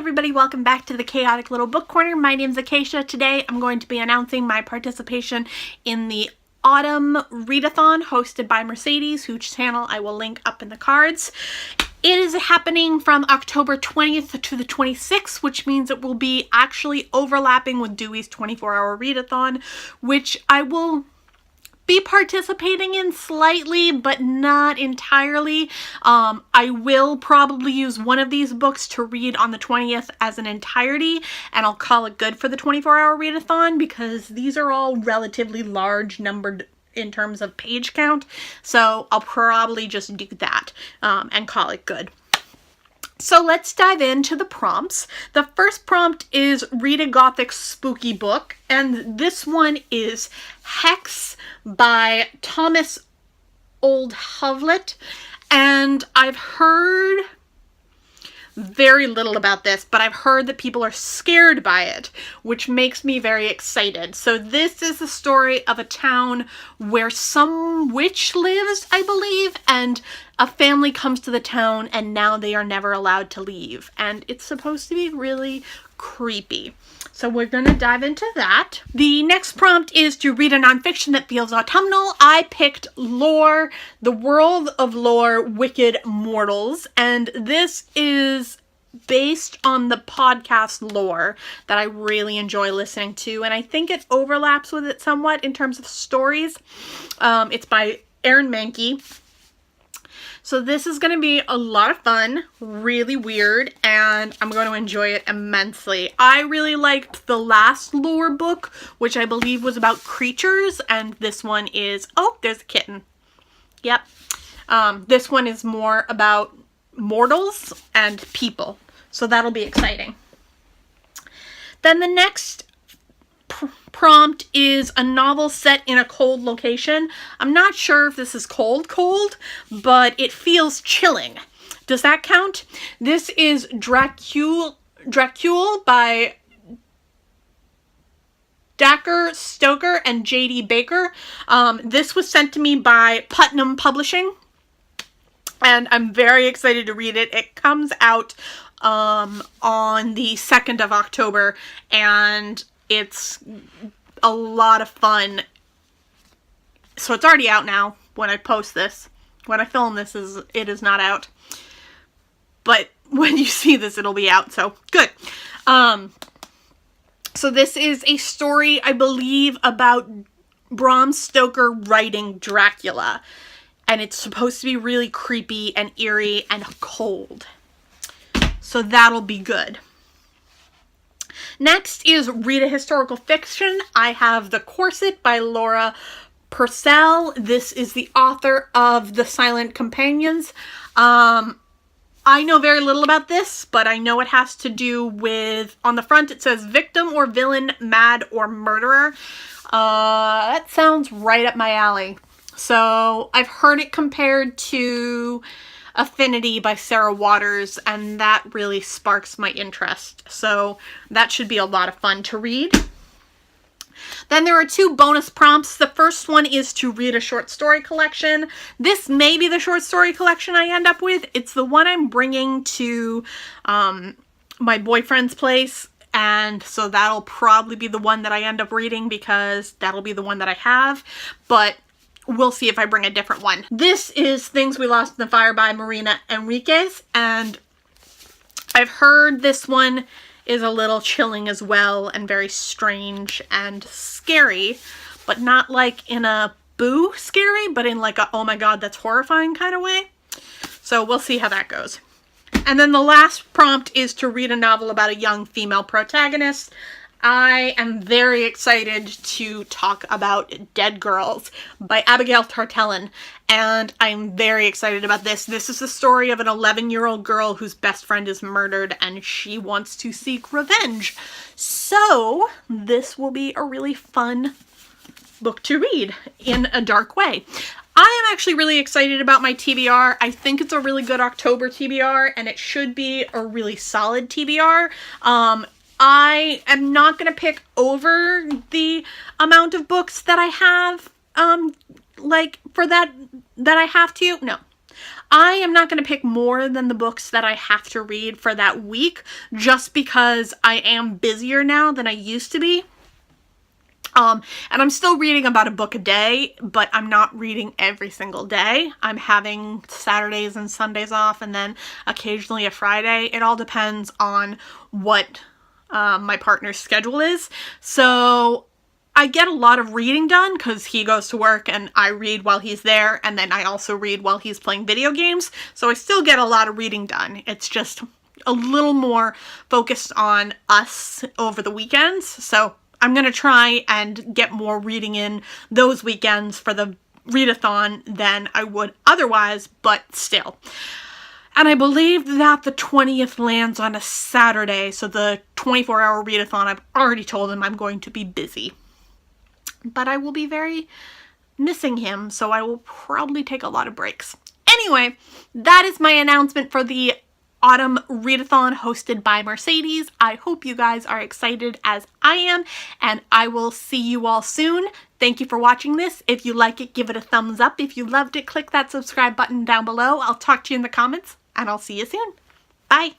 everybody, welcome back to the Chaotic Little Book Corner. My name's Acacia. Today I'm going to be announcing my participation in the Autumn Readathon hosted by Mercedes, whose channel I will link up in the cards. It is happening from October 20th to the 26th, which means it will be actually overlapping with Dewey's 24-hour readathon, which I will be participating in slightly, but not entirely. I will probably use one of these books to read on the 20th as an entirety, and I'll call it good for the 24-hour readathon because these are all relatively large numbered in terms of page count, so I'll probably just do that and call it good. So let's dive into the prompts. The first prompt is read a Gothic spooky book, and this one is Hex by Thomas Oldhovlet, and I've heard very little about this, but I've heard that people are scared by it, which makes me very excited. So this is the story of a town where some witch lives, I believe, and a family comes to the town and now they are never allowed to leave. And it's supposed to be really creepy. So we're going to dive into that. The next prompt is to read a nonfiction that feels autumnal. I picked Lore, The World of Lore, Wicked Mortals, and this is based on the podcast Lore that I really enjoy listening to, and I think it overlaps with it somewhat in terms of stories. It's by Aaron Mahnke. So this is going to be a lot of fun, really weird, and I'm going to enjoy it immensely. I really liked the last Lore book, which I believe was about creatures, and this one is, oh, there's a kitten. Yep. This one is more about mortals and people, so that'll be exciting. Then the next prompt is a novel set in a cold location. I'm not sure if this is cold, but it feels chilling. Does that count? This is Dracule by Dacker Stoker and J.D. Baker. This was sent to me by Putnam Publishing, and I'm very excited to read it. It comes out on the 2nd of October, and it's a lot of fun. So it's already out now when I post this. When I film this, it is not out. But when you see this, it'll be out, so good. So this is a story, I believe, about Bram Stoker writing Dracula. And it's supposed to be really creepy and eerie and cold. So that'll be good. Next is read a historical fiction. I have The Corset by Laura Purcell. This is the author of The Silent Companions. I know very little about this, but I know it has to do with, on the front it says victim or villain, mad or murderer. That sounds right up my alley. So I've heard it compared to Affinity by Sarah Waters, and that really sparks my interest. So that should be a lot of fun to read. Then there are two bonus prompts. The first one is to read a short story collection. This may be the short story collection I end up with. It's the one I'm bringing to my boyfriend's place, and so that'll probably be the one that I end up reading because that'll be the one that I have, but we'll see if I bring a different one. This is Things We Lost in the Fire by Marina Enriquez, and I've heard this one is a little chilling as well and very strange and scary, but not like in a boo scary, but in like a oh my god that's horrifying kind of way. So we'll see how that goes. And then the last prompt is to read a novel about a young female protagonist. I am very excited to talk about Dead Girls by Abigail Tartellin, and I'm very excited about this. This is the story of an 11-year-old girl whose best friend is murdered, and she wants to seek revenge. So this will be a really fun book to read in a dark way. I am actually really excited about my TBR. I think it's a really good October TBR, and it should be a really solid TBR. I am not going to pick over the amount of books that I have, like, for that I have to. No. I am not going to pick more than the books that I have to read for that week, just because I am busier now than I used to be. And I'm still reading about a book a day, but I'm not reading every single day. I'm having Saturdays and Sundays off, and then occasionally a Friday. It all depends on what my partner's schedule is. So I get a lot of reading done because he goes to work and I read while he's there, and then I also read while he's playing video games. So I still get a lot of reading done. It's just a little more focused on us over the weekends. So I'm going to try and get more reading in those weekends for the readathon than I would otherwise, but still. And I believe that the 20th lands on a Saturday, so the 24-hour readathon, I've already told him I'm going to be busy. But I will be very missing him, so I will probably take a lot of breaks. Anyway, that is my announcement for the Autumn Readathon hosted by Mercedes. I hope you guys are excited as I am, and I will see you all soon. Thank you for watching this. If you like it, give it a thumbs up. If you loved it, click that subscribe button down below. I'll talk to you in the comments, and I'll see you soon. Bye!